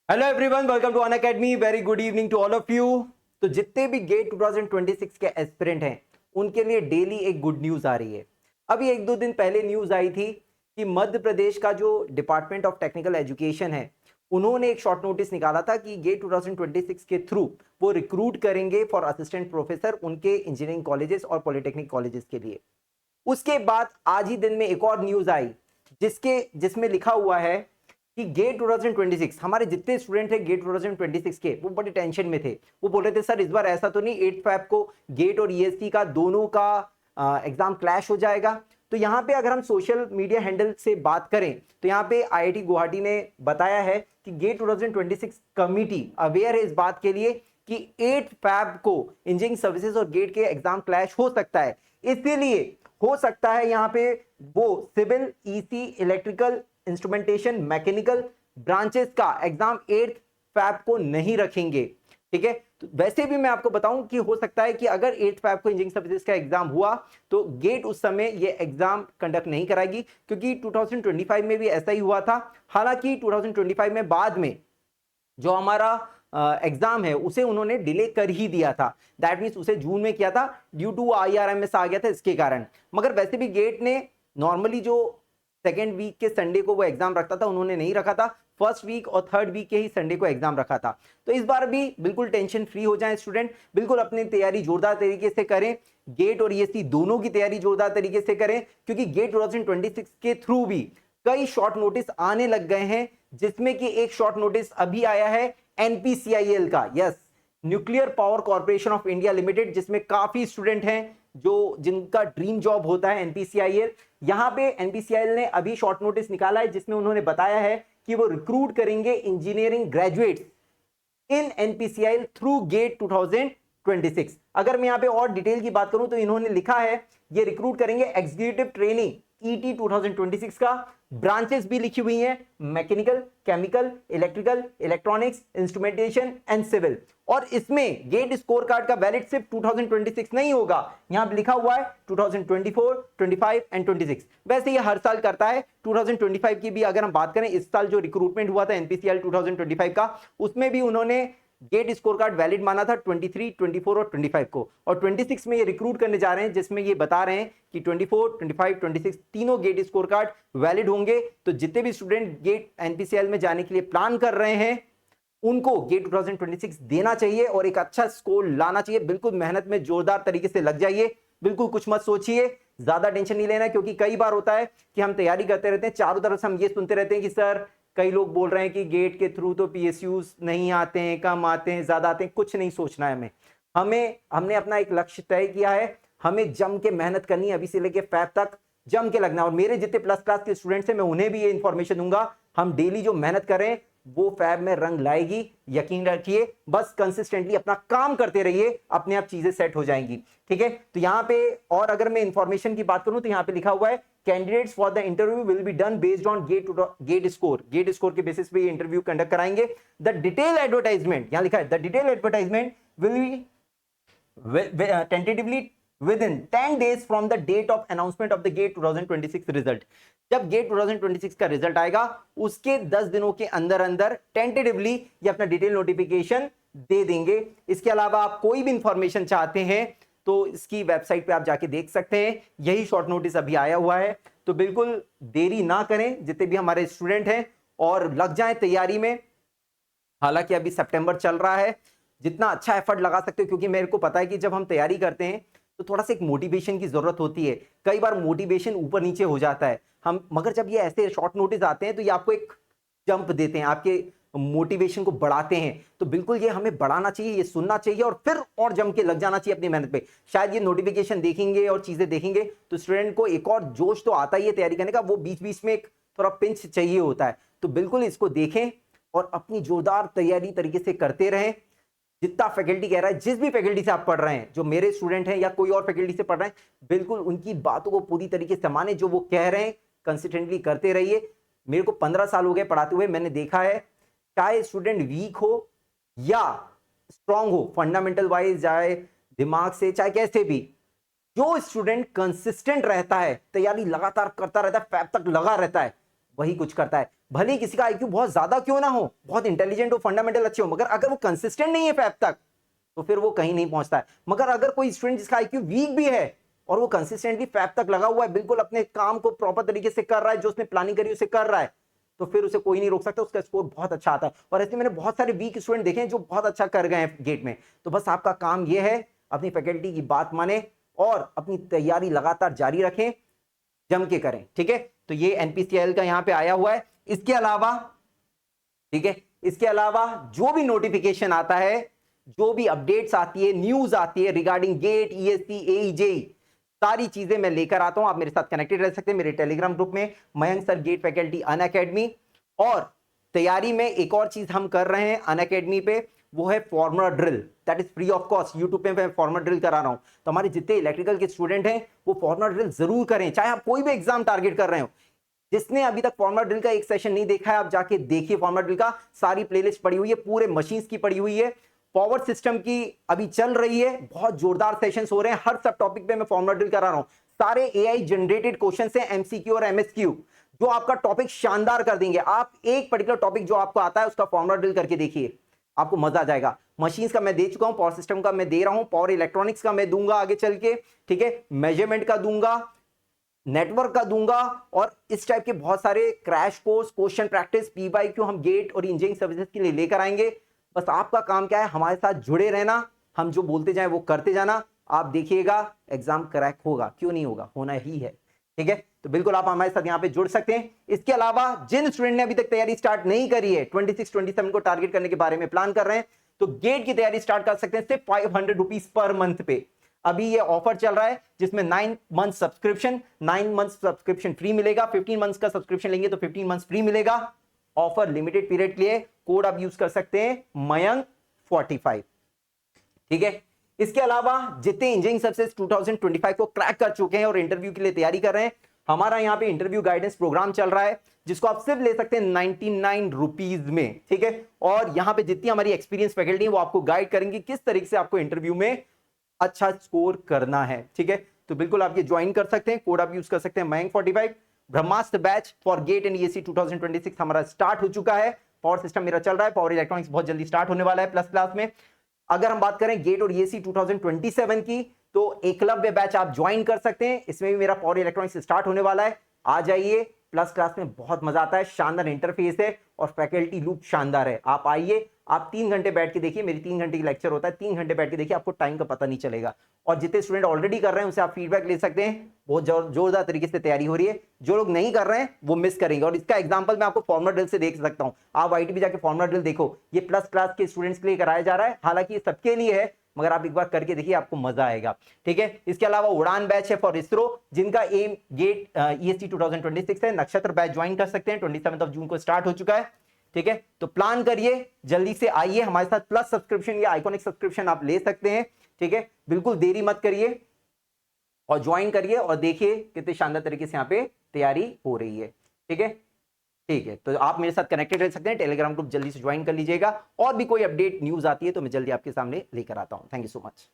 Hello everyone, welcome to Unacademy. Very good evening to all of you. तो जितने भी gate 2026 के aspirant हैं उनके लिए डेली एक गुड न्यूज आ रही है। अभी एक दो दिन पहले न्यूज आई थी कि मध्य प्रदेश का जो डिपार्टमेंट ऑफ टेक्निकल एजुकेशन है उन्होंने एक शॉर्ट नोटिस निकाला था कि गेट 2026 के थ्रू वो रिक्रूट करेंगे फॉर असिस्टेंट प्रोफेसर उनके इंजीनियरिंग कॉलेजेस और पॉलिटेक्निक कॉलेजेस के लिए। उसके बाद आज ही दिन में एक और न्यूज आई जिसमें लिखा हुआ है कि गेट 2026 हमारे जितने स्टूडेंट थे गेट 2026 के वो बड़े टेंशन में थे। वो बोल रहे थे सर इस बार ऐसा तो नहीं 8 फैब को गेट और ईएसटी का दोनों का एग्जाम क्लैश हो जाएगा। तो यहाँ पे अगर हम सोशल मीडिया हैंडल से बात करें तो यहाँ पे आईआईटी गुवाहाटी ने बताया है कि गेट 2026 कमिटी अवेयर है इस बात के लिए कि 8 फैब को इंजीनियरिंग सर्विसेज और गेट के एग्जाम क्लैश हो सकता है। इसलिए हो सकता है यहाँ पे वो civil, EC, electrical, instrumentation, mechanical branches का एग्जाम 8 फैब को नहीं रखेंगे। ठीक है, तो वैसे भी मैं आपको बताऊं कि हो सकता है कि अगर 8 फैब को इंजीनियरिंग सर्विसेज का एग्जाम हुआ तो गेट उस समय ये एग्जाम कंडक्ट नहीं कराएगी, क्योंकि 2025 में भी ऐसा ही हुआ था। हालांकि 2025 में बाद में जो हमारा एग्जाम है उसे उन्होंने डिले कर ही दिया था। दैट मींस उसे जून में किया था, ड्यू टू आईआरएमएस आ गया था इसके कारण। मगर वैसे भी गेट ने नॉर्मली जो सेकेंड वीक के संडे को वो एग्जाम रखता था उन्होंने नहीं रखा था, फर्स्ट वीक और थर्ड वीक के ही संडे को एग्जाम रखा था। तो इस बार भी बिल्कुल टेंशन फ्री हो जाए स्टूडेंट, बिल्कुल अपनी तैयारी जोरदार तरीके से करें। गेट और ईएससी दोनों की तैयारी जोरदार तरीके से करें, क्योंकि गेट 2026 के थ्रू भी कई शॉर्ट नोटिस आने लग गए हैं, जिसमें कि एक शॉर्ट नोटिस अभी आया है एनपीसीआईएल का। Yes, nuclear power corporation of India limited, जिसमें काफी स्टूडेंट हैं जो जिनका ड्रीम जॉब होता है एनपीसीआईएल। यहां पे एनपीसीआईएल ने अभी शॉर्ट नोटिस निकाला है जिसमें उन्होंने बताया है कि वो रिक्रूट करेंगे इंजीनियरिंग ग्रेजुएट्स इन एनपीसीआईएल थ्रू गेट 2026। अगर मैं यहां पे और डिटेल की बात करूं तो इन्होंने लिखा है ये रिक्रूट करेंगे एग्जीक्यूटिव ट्रेनिंग ईटी 2026 का। ब्रांचेस भी लिखी हुई हैं, mechanical, chemical, electrical, electronics, instrumentation and civil. और इसमें गेट स्कोर कार्ड का वैलिड सिर्फ 2026 नहीं होगा, यहां लिखा हुआ है 2024, 25 एंड 26। वैसे ये हर साल करता है। 2025 की भी अगर हम बात करें, इस साल जो रिक्रूटमेंट हुआ था एनपीसीआईएल 2025 का, उसमें भी उन्होंने गेट स्कोर कार्ड वैलिड माना था 23, 24 और 25 को। और 26 में ये रिक्रूट करने जा रहे हैं, जिसमें ये बता रहे हैं कि 24, 25, 26 तीनों गेट स्कोर कार्ड वैलिड होंगे। तो जितने भी स्टूडेंट गेट एनपीसीआईएल में जाने के लिए प्लान कर रहे हैं उनको गेट 2026 देना चाहिए और एक अच्छा स्कोर लाना चाहिए। बिल्कुल मेहनत में जोरदार तरीके से लग जाइए, बिल्कुल कुछ मत सोचिए, ज्यादा टेंशन नहीं लेना। क्योंकि कई बार होता है कि हम तैयारी करते रहते हैं, चारों तरफ से हम ये सुनते रहते हैं कि सर कई लोग बोल रहे हैं कि गेट के थ्रू तो पीएसयूज नहीं आते हैं, कम आते हैं, ज्यादा आते हैं। कुछ नहीं सोचना है हमने अपना एक लक्ष्य तय किया है, हमें जम के मेहनत करनी है, अभी से लेके फैब तक जम के लगना। और मेरे जितने प्लस क्लास के स्टूडेंट्स हैं मैं उन्हें भी ये इंफॉर्मेशन दूंगा, हम डेली जो मेहनत करें वो फैब में रंग लाएगी, यकीन रखिए। बस कंसिस्टेंटली अपना काम करते रहिए, अपने आप चीजें सेट हो जाएंगी। ठीक है, तो यहां पे और अगर मैं इंफॉर्मेशन की बात करूं तो यहां पे लिखा हुआ है candidates for the interview will be done based on GATE score के बेसिस पे ये इंटरव्यू कंडक्ट कराएंगे। द डिटेल एडवर्टाइजमेंट, यहां लिखा है the detail advertisement will be tentatively within 10 days from the date of announcement of the GATE 2026 result। जब GATE 2026 का result आएगा उसके 10 दिनों के अंदर अंदर टेंटेटिवली ये अपना डिटेल नोटिफिकेशन दे देंगे। इसके अलावा आप कोई भी इंफॉर्मेशन चाहते हैं तो इसकी वेबसाइट पे आप जाके देख सकते हैं, यही शॉर्ट नोटिस अभी आया हुआ है। तो बिल्कुल देरी ना करें जितने भी हमारे स्टूडेंट हैं, और लग जाएं तैयारी में। हालांकि अभी सितंबर चल रहा है, जितना अच्छा एफर्ट लगा सकते हो, क्योंकि मेरे को पता है कि जब हम तैयारी करते हैं तो थोड़ा सा एक मोटिवेशन की जरूरत होती है। कई बार मोटिवेशन ऊपर नीचे हो जाता है मगर जब ये ऐसे शॉर्ट नोटिस आते हैं तो ये आपको एक जंप देते हैं, आपके मोटिवेशन को बढ़ाते हैं। तो बिल्कुल ये हमें बढ़ाना चाहिए, ये सुनना चाहिए और फिर और जम के लग जाना चाहिए अपनी मेहनत पे। शायद ये नोटिफिकेशन देखेंगे और चीजें देखेंगे तो स्टूडेंट को एक और जोश तो आता ही है तैयारी करने का, वो बीच बीच में एक थोड़ा पिंच चाहिए होता है। तो बिल्कुल इसको देखें और अपनी जोरदार तैयारी तरीके से करते रहें। जितना फैकल्टी कह रहा है, जिस भी फैकल्टी से आप पढ़ रहे हैं, जो मेरे स्टूडेंट हैं या कोई और फैकल्टी से पढ़ रहे हैं, बिल्कुल उनकी बातों को पूरी तरीके से माने, जो वो कह रहे हैं कंसिस्टेंटली करते रहिए। मेरे को 15 साल हो गए पढ़ाते हुए, मैंने देखा है चाहे स्टूडेंट वीक हो या स्ट्रांग हो, फंडामेंटल वाइज चाहे दिमाग से चाहे कैसे भी, जो स्टूडेंट कंसिस्टेंट रहता है, तैयारी लगातार करता रहता है, फैब तक लगा रहता है, वही कुछ करता है। भले ही किसी का आईक्यू बहुत ज्यादा क्यों ना हो, बहुत इंटेलिजेंट हो, फंडामेंटल अच्छे हो, मगर अगर वो कंसिस्टेंट नहीं है फैब तक तो फिर वो कहीं नहीं पहुंचता है। मगर अगर कोई स्टूडेंट जिसका आईक्यू वीक भी है और वो कंसिस्टेंटली फैब तक लगा हुआ है, बिल्कुल अपने काम को प्रॉपर तरीके से कर रहा है, जो उसने प्लानिंग करी उसे कर रहा है, तो फिर उसे कोई नहीं रोक सकता, उसका स्कोर बहुत अच्छा आता है। और ऐसे मैंने बहुत सारे वीक स्टूडेंट देखे हैं जो बहुत अच्छा कर गए हैं गेट में। तो बस आपका काम यह है, अपनी फैकल्टी की बात माने और अपनी तैयारी लगातार जारी रखें, जम के करें, ठीक है। तो ये एनपीसीआईएल का यहां पे आया हुआ है। इसके अलावा, ठीक है, इसके अलावा जो भी नोटिफिकेशन आता है, जो भी अपडेट्स आती है, न्यूज आती है रिगार्डिंग गेट, ईएससी, एईजेई, सारी चीजें मैं लेकर आता हूं। आप मेरे साथ कनेक्टेड रह सकते हैं मेरे टेलीग्राम ग्रुप में, Mayank sir GATE faculty Unacademy. और तैयारी में एक और चीज हम कर रहे हैं अनअकैडमी पे, वो है formula drill, that is free of cost. YouTube पे मैं फॉर्मूला ड्रिल करा रहा हूं, तो हमारे जितने इलेक्ट्रिकल के स्टूडेंट हैं वो फॉर्मूला ड्रिल जरूर करें, चाहे आप कोई भी एग्जाम टारगेट कर रहे हो। जिसने अभी तक फॉर्मूला ड्रिल का एक सेशन नहीं देखा है, आप जाके देखिए फॉर्मूला ड्रिल का, सारी प्लेलिस्ट पड़ी हुई है, पूरे मशीन्स की पड़ी हुई है, पावर सिस्टम की अभी चल रही है, बहुत जोरदार सेशंस हो रहे हैं। हर सब टॉपिक पे मैं फॉर्मूला ड्रिल करा रहा हूं। सारे एआई जनरेटेड क्वेश्चन है, एमसीक्यू और एमएसक्यू, जो आपका टॉपिक शानदार कर देंगे। आप एक पर्टिकुलर टॉपिक जो आपको आता है उसका फॉर्मूला ड्रिल करके देखिए, आपको मजा आ जाएगा। मशीन्स का मैं दे चुका हूं, पावर सिस्टम का मैं दे रहा हूं, पावर इलेक्ट्रॉनिक्स का मैं दूंगा आगे चल के, ठीक है, मेजरमेंट का दूंगा, नेटवर्क का दूंगा, और इस टाइप के बहुत सारे crash course, question practice, PYQ हम गेट और इंजीनियरिंग सर्विसेज के लिए लेकर आएंगे। बस आपका काम क्या है, हमारे साथ जुड़े रहना, हम जो बोलते जाएं वो करते जाना। आप देखिएगा एग्जाम क्रैक होगा, क्यों नहीं होगा, होना ही है, ठीक है। तो बिल्कुल आप हमारे साथ यहाँ पे जुड़ सकते हैं। इसके अलावा जिन स्टूडेंट ने अभी तक तैयारी स्टार्ट नहीं करी है, 26-27 को टारगेट करने के बारे में प्लान कर रहे हैं, तो गेट की तैयारी स्टार्ट कर सकते हैं सिर्फ 500 रुपीज पर मंथ पे। अभी ये ऑफर चल रहा है जिसमें 9 मंथ सब्सक्रिप्शन फ्री मिलेगा। 15 मंथ्स का सब्सक्रिप्शन लेंगे तो 15 मंथ्स फ्री मिलेगा। ऑफर लिमिटेड पीरियड के लिए, कोड आप यूज कर सकते हैं मयंक45, ठीक है। इसके अलावा जितने इंजीनियरिंग सर्विसेज 2025 को क्रैक कर चुके हैं और इंटरव्यू के लिए तैयारी कर रहे हैं, हमारा यहाँ पे इंटरव्यू गाइडेंस प्रोग्राम चल रहा है, जिसको आप सिर्फ ले सकते हैं 99 रुपीज में, ठीक है। और यहाँ पे जितनी हमारी एक्सपीरियंस फैकल्टी है वो आपको गाइड करेंगे किस तरीके से आपको इंटरव्यू में अच्छा स्कोर करना है, ठीक है। तो बिल्कुल आप ये ज्वाइन कर सकते हैं, कोड आप यूज कर सकते हैं मयंक45। Brahmastra batch for GATE and ESC 2026 हमारा स्टार्ट हो चुका है। पावर सिस्टम मेरा चल रहा है, पावर इलेक्ट्रॉनिक्स बहुत जल्दी स्टार्ट होने वाला है प्लस क्लास में। अगर हम बात करें गेट और ईएससी 2027 की, तो एकलव्य बैच आप ज्वाइन कर सकते हैं, इसमें भी मेरा पावर इलेक्ट्रॉनिक्स स्टार्ट होने वाला है। आ जाइए, प्लस क्लास में बहुत मजा आता है, शानदार इंटरफेस है और फैकल्टी लूप शानदार है। आप आइए, आप 3 घंटे बैठ के देखिए, मेरी 3 घंटे की लेक्चर होता है, 3 घंटे बैठ के देखिए, आपको टाइम का पता नहीं चलेगा। और जितने स्टूडेंट ऑलरेडी कर रहे हैं उनसे आप फीडबैक ले सकते हैं, बहुत जोरदार तरीके से तैयारी हो रही है। जो लोग नहीं कर रहे हैं वो मिस करेंगे। और इसका एग्जांपल मैं आपको फॉर्मूला ड्रिल से देख सकता हूं। आप आईटीबी जाके फॉर्मूला ड्रिल देखो, ये प्लस क्लास के स्टूडेंट्स के लिए कराया जा रहा है, हालांकि ये सबके लिए है, मगर आप एक बार करके देखिए, आपको मजा आएगा, ठीक है। इसके अलावा उड़ान बैच है फॉर इसरो, जिनका एम गेट ईएसटी 2026 है। नक्षत्र बैच ज्वाइन कर सकते हैं, 27 जून को स्टार्ट हो चुका है, ठीक है। तो प्लान करिए, जल्दी से आइए हमारे साथ। प्लस सब्सक्रिप्शन या आइकॉनिक सब्सक्रिप्शन आप ले सकते हैं, ठीक है। बिल्कुल देरी मत करिए और ज्वाइन करिए और देखिए कितने शानदार तरीके से यहाँ पे तैयारी हो रही है, ठीक है। ठीक है, तो आप मेरे साथ कनेक्टेड रह सकते हैं, टेलीग्राम ग्रुप जल्दी से ज्वाइन कर लीजिएगा। और भी कोई अपडेट न्यूज आती है तो मैं जल्दी आपके सामने लेकर आता हूं। Thank you so much.